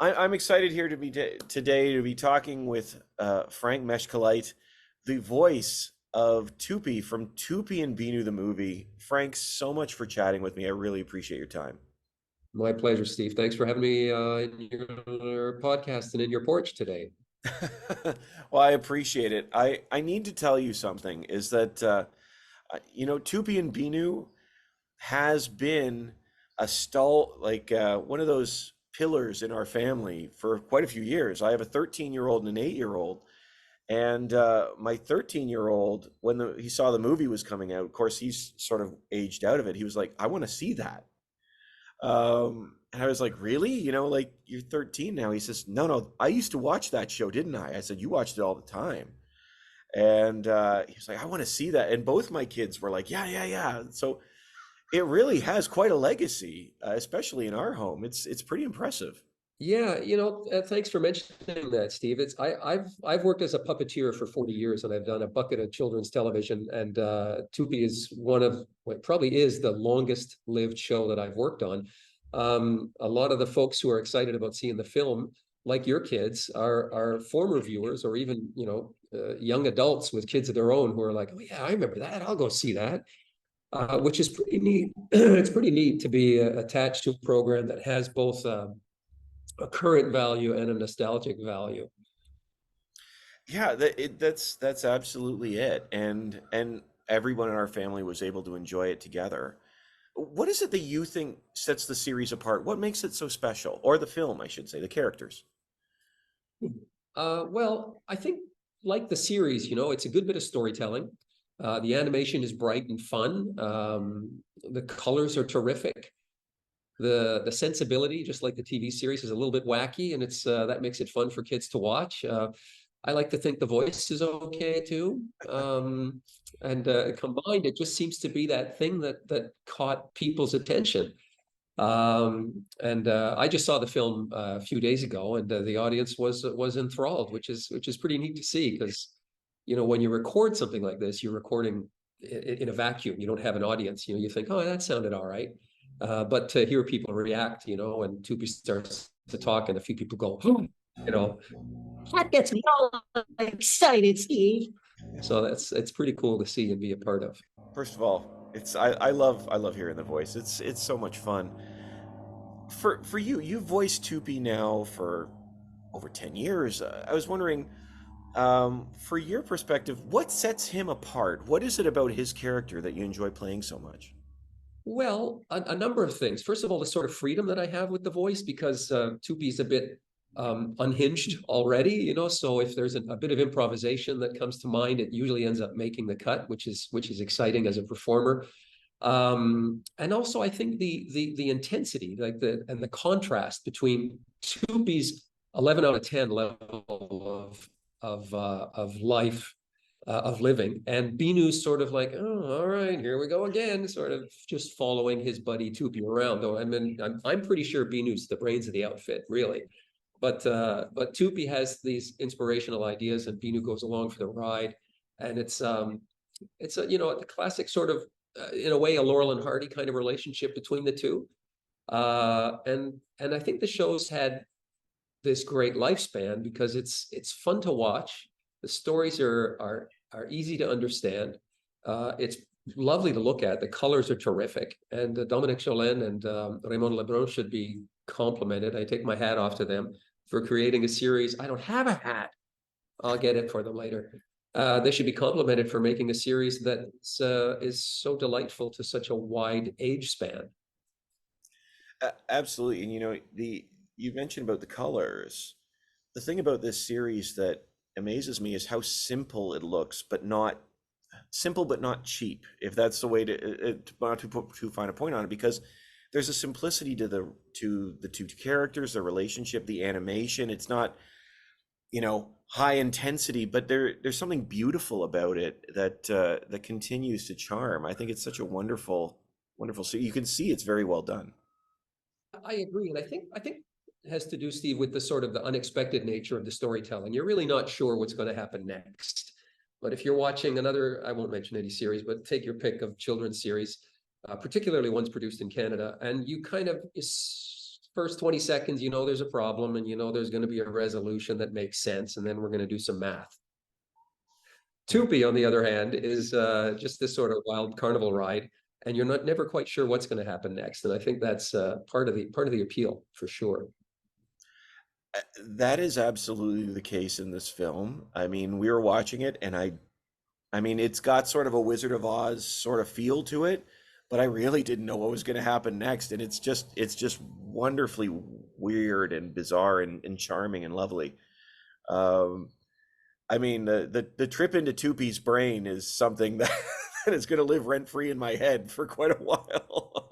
I'm excited here to be today to be talking with Frank Meschkuleit, the voice of Toopy from Toopy and Binoo the movie. Frank, so much for chatting with me. I really appreciate your time. My pleasure, Steve. Thanks for having me in your podcast and in your porch today. Well, I appreciate it. I need to tell you something is that Toopy and Binoo has been one of those pillars in our family for quite a few years. I have a 13-year-old and an 8-year-old. And my 13-year-old, when he saw the movie was coming out, of course, he's sort of aged out of it. He was like, I want to see that. And I was like, really? Like you're 13 now. He says, no, no, I used to watch that show, didn't I? I said, you watched it all the time. And he was like, I want to see that. And both my kids were like, yeah, yeah, yeah. So it really has quite a legacy, especially in our home. It's pretty impressive. Yeah, thanks for mentioning that, Steve. I've worked as a puppeteer for 40 years, and I've done a bucket of children's television. And Tupi is one of what probably is the longest lived show that I've worked on. A lot of the folks who are excited about seeing the film, like your kids, are former viewers, or even young adults with kids of their own who are like, oh yeah, I remember that. I'll go see that. Which is pretty neat. It's pretty neat to be attached to a program that has both a current value and a nostalgic value. Yeah, that's absolutely it. And everyone in our family was able to enjoy it together. What is it that you think sets the series apart? What makes it so special? Or the film, I should say, the characters. Well, I think like the series, it's a good bit of storytelling. The animation is bright and fun. The colors are terrific. The sensibility, just like the TV series, is a little bit wacky, and it's that makes it fun for kids to watch. I like to think the voice is okay too. And combined, it just seems to be that thing that caught people's attention. And I just saw the film a few days ago, and the audience was enthralled, which is pretty neat to see because when you record something like this, you're recording in a vacuum. You don't have an audience. You think, oh, that sounded all right. But to hear people react, and Tupi starts to talk, and a few people go, oh, you know, That gets me all excited, Steve. so it's pretty cool to see and be a part of. First of all, I love hearing the voice. It's so much fun. For you, you've voiced Tupi now for over 10 years. I was wondering, for your perspective, what sets him apart? What is it about his character that you enjoy playing so much? Well, a number of things. First of all, the sort of freedom that I have with the voice, because Tupi's a bit unhinged already, so if there's a bit of improvisation that comes to mind, it usually ends up making the cut, which is exciting as a performer. And also I think the intensity, like the contrast between Tupi's 11 out of 10 level of life, of living, and Binoo's sort of like, oh, all right, here we go again, sort of just following his buddy Tupi around. Though I'm pretty sure Binoo's the brains of the outfit, really. But Tupi has these inspirational ideas, and Binoo goes along for the ride, and it's a classic sort of in a way a Laurel and Hardy kind of relationship between the two. And I think the show's had this great lifespan because it's fun to watch. The stories are easy to understand. It's lovely to look at. The colors are terrific, and Dominic Cholin and Raymond Lebrun should be complimented. I take my hat off to them for creating a series. I don't have a hat. I'll get it for them later. They should be complimented for making a series that is so delightful to such a wide age span. Absolutely. And the you mentioned about the colors. The thing about this series that amazes me is how simple it looks, but not simple, but not cheap. If that's the way not to put too fine a point on it, because there's a simplicity to the two characters, their relationship, the animation. It's not high intensity, but there's something beautiful about it that continues to charm. I think it's such a wonderful. So you can see it's very well done. I agree, and I think it has to do, Steve, with the sort of the unexpected nature of the storytelling. You're really not sure what's going to happen next. But if you're watching another, I won't mention any series, but take your pick of children's series, particularly ones produced in Canada, and you kind of first 20 seconds, you know, there's a problem, and you know, there's going to be a resolution that makes sense. And then we're going to do some math. Toopy, on the other hand, is just this sort of wild carnival ride, and you're never quite sure what's going to happen next. And I think that's part of the appeal for sure. That is absolutely the case in this film. I mean, we were watching it, and I mean, it's got sort of a Wizard of Oz sort of feel to it, but I really didn't know what was going to happen next, and it's just wonderfully weird and bizarre and charming and lovely. Um, I mean, the trip into Tupi's brain is something that that is going to live rent free in my head for quite a while.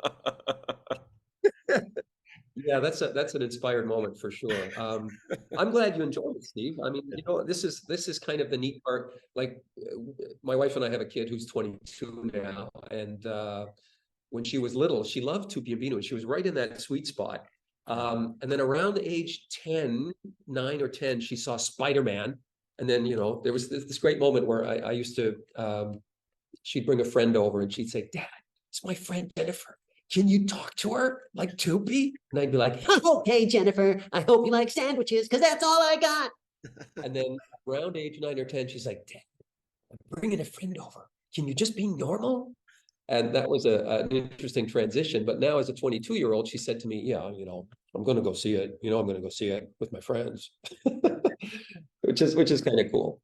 Yeah, that's an inspired moment for sure. I'm glad you enjoyed it, Steve. I mean, you know, this is kind of the neat part. Like, my wife and I have a kid who's 22 now, and when she was little, she loved Tupi and Bino. She was right in that sweet spot. And then around age 10, 9 or 10, she saw Spider-Man. And then, you know, there was this great moment where I used to, she'd bring a friend over and she'd say, Dad, it's my friend Jennifer. Can you talk to her like Tupi? And I'd be like, Okay, Jennifer, I hope you like sandwiches because that's all I got. and then around age 9 or 10, she's like, Dad, I'm bringing a friend over. Can you just be normal? And that was an interesting transition. But now, as a 22-year-old, she said to me, yeah, you know, I'm going to go see it. You know, I'm going to go see it with my friends, which is kind of cool.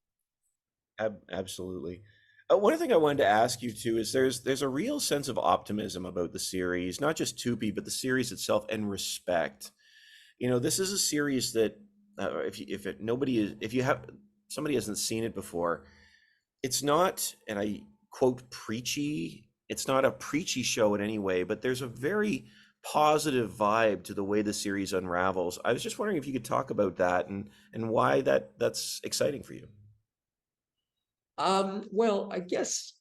Absolutely. One thing I wanted to ask you too is there's a real sense of optimism about the series, not just Tupi, but the series itself, and respect. You know, this is a series that if you have somebody hasn't seen it before, it's not, and I quote, preachy. It's not a preachy show in any way, but there's a very positive vibe to the way the series unravels. I was just wondering if you could talk about that and why that's exciting for you. Well, I guess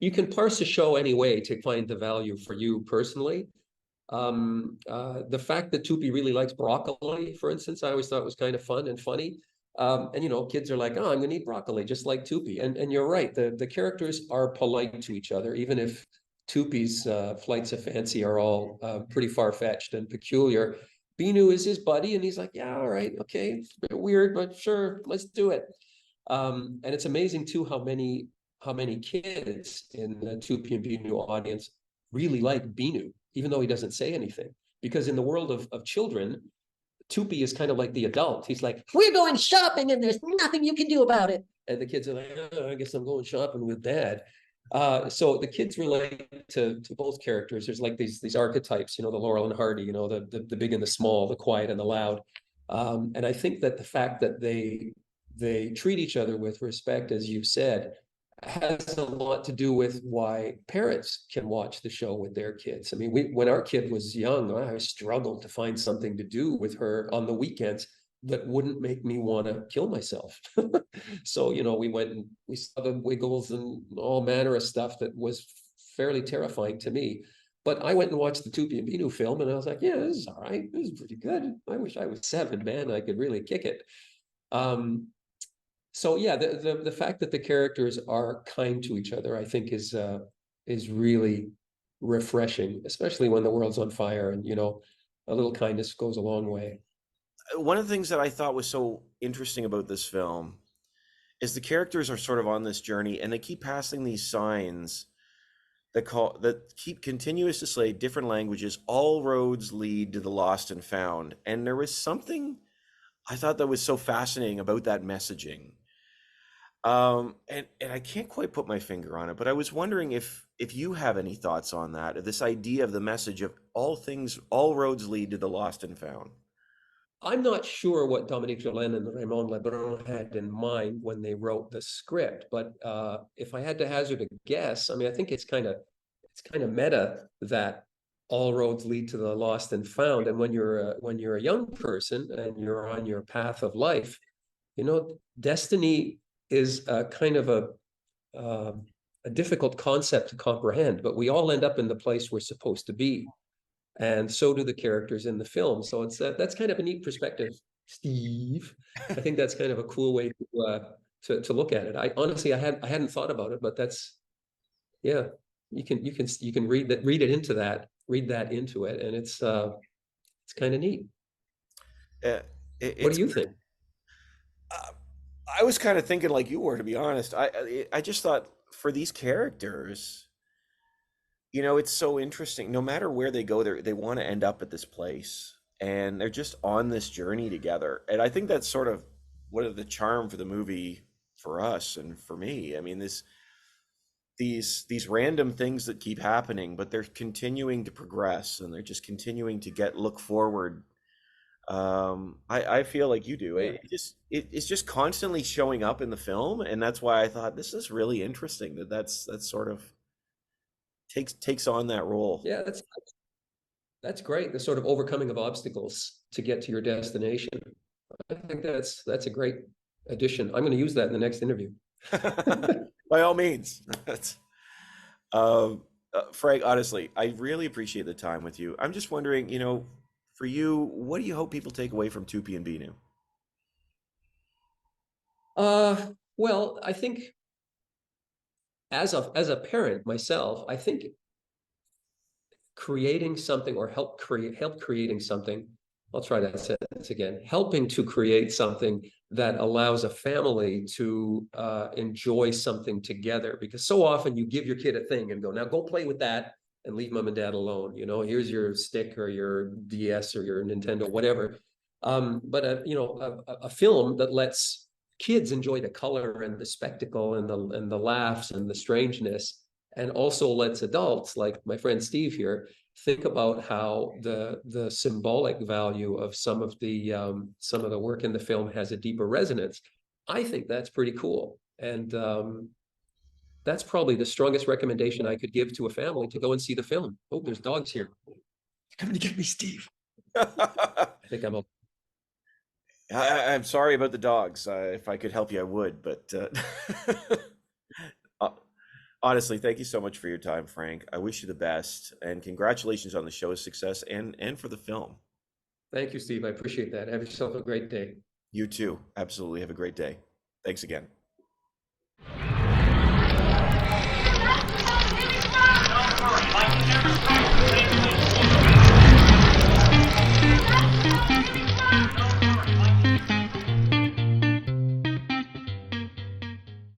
you can parse a show any way to find the value for you personally. The fact that Tupi really likes broccoli, for instance, I always thought was kind of fun and funny. And you know, kids are like, oh, I'm gonna eat broccoli just like Tupi. And you're right, the characters are polite to each other, even if Tupi's flights of fancy are all pretty far-fetched and peculiar. Binu is his buddy, and he's like, yeah, all right, okay, it's a bit weird, but sure, let's do it. And it's amazing too how many kids in the Tupi and Binu audience really like Binu, even though he doesn't say anything. Because in the world of children, Tupi is kind of like the adult. He's like, We're going shopping and there's nothing you can do about it. and the kids are like, oh, I guess I'm going shopping with Dad. So the kids relate to both characters. There's like these archetypes, you know, the Laurel and Hardy, you know, the big and the small, the quiet and the loud. And I think that the fact that they treat each other with respect, as you've said, has a lot to do with why parents can watch the show with their kids. I mean, when our kid was young, I struggled to find something to do with her on the weekends that wouldn't make me want to kill myself. So, you know, we went and we saw the Wiggles and all manner of stuff that was fairly terrifying to me. But I went and watched the Tupi and Binu film, and I was like, yeah, this is all right. This is pretty good. I wish I was 7, man. I could really kick it. So yeah, the fact that the characters are kind to each other, I think, is really refreshing, especially when the world's on fire, and you know, a little kindness goes a long way. One of the things that I thought was so interesting about this film is the characters are sort of on this journey, and they keep passing these signs that keep continuous to say different languages. All roads lead to the lost and found, and there was something I thought that was so fascinating about that messaging. And I can't quite put my finger on it, but I was wondering if you have any thoughts on that, this idea of the message of all roads lead to the lost and found. I'm not sure what Dominique Jolin and Raymond Lebrun had in mind when they wrote the script, but if I had to hazard a guess, I mean, I think it's kind of meta that all roads lead to the lost and found. And when you're a young person and you're on your path of life, you know, destiny is a kind of a difficult concept to comprehend, but we all end up in the place we're supposed to be, and so do the characters in the film. So it's that's kind of a neat perspective, Steve. I think that's kind of a cool way to look at it. I honestly I hadn't thought about it, but that's, yeah, you can read it into that. read that into it, and it's kind of neat. Uh, What do it's you think? uh, I was kind of thinking like you were, to be honest. I just thought for these characters, it's so interesting. No matter where they go, they want to end up at this place, and they're just on this journey together. And I think that's sort of what are the charm for the movie for us and for me. I mean, these random things that keep happening, but they're continuing to progress, and they're just continuing to look forward. I feel like you do. Yeah, It's just constantly showing up in the film, and that's why I thought this is really interesting. That's sort of takes on that role. yeah, that's great. The sort of overcoming of obstacles to get to your destination. I think that's a great addition. I'm going to use that in the next interview. By all means. Um, Frank, honestly, I really appreciate the time with you. I'm just wondering, for you, what do you hope people take away from Tupi and Binu? Well, I think as a parent myself, I think creating something or help creating something. I'll try that sentence again. Helping to create something that allows a family to enjoy something together. Because so often you give your kid a thing and go, now go play with that and leave mom and dad alone. Here's your stick or your DS or your Nintendo, whatever. But a film that lets kids enjoy the color and the spectacle and the laughs and the strangeness, and also lets adults like my friend Steve here think about how the symbolic value of some of the work in the film has a deeper resonance. I think that's pretty cool, and that's probably the strongest recommendation I could give to a family to go and see the film. Oh, there's dogs here. Coming to get me, Steve. I think I'm. I'm sorry about the dogs. If I could help you, I would. But uh, honestly, thank you so much for your time, Frank. I wish you the best, and congratulations on the show's success and for the film. Thank you, Steve. I appreciate that. Have yourself a great day. You too. Absolutely. Have a great day. Thanks again.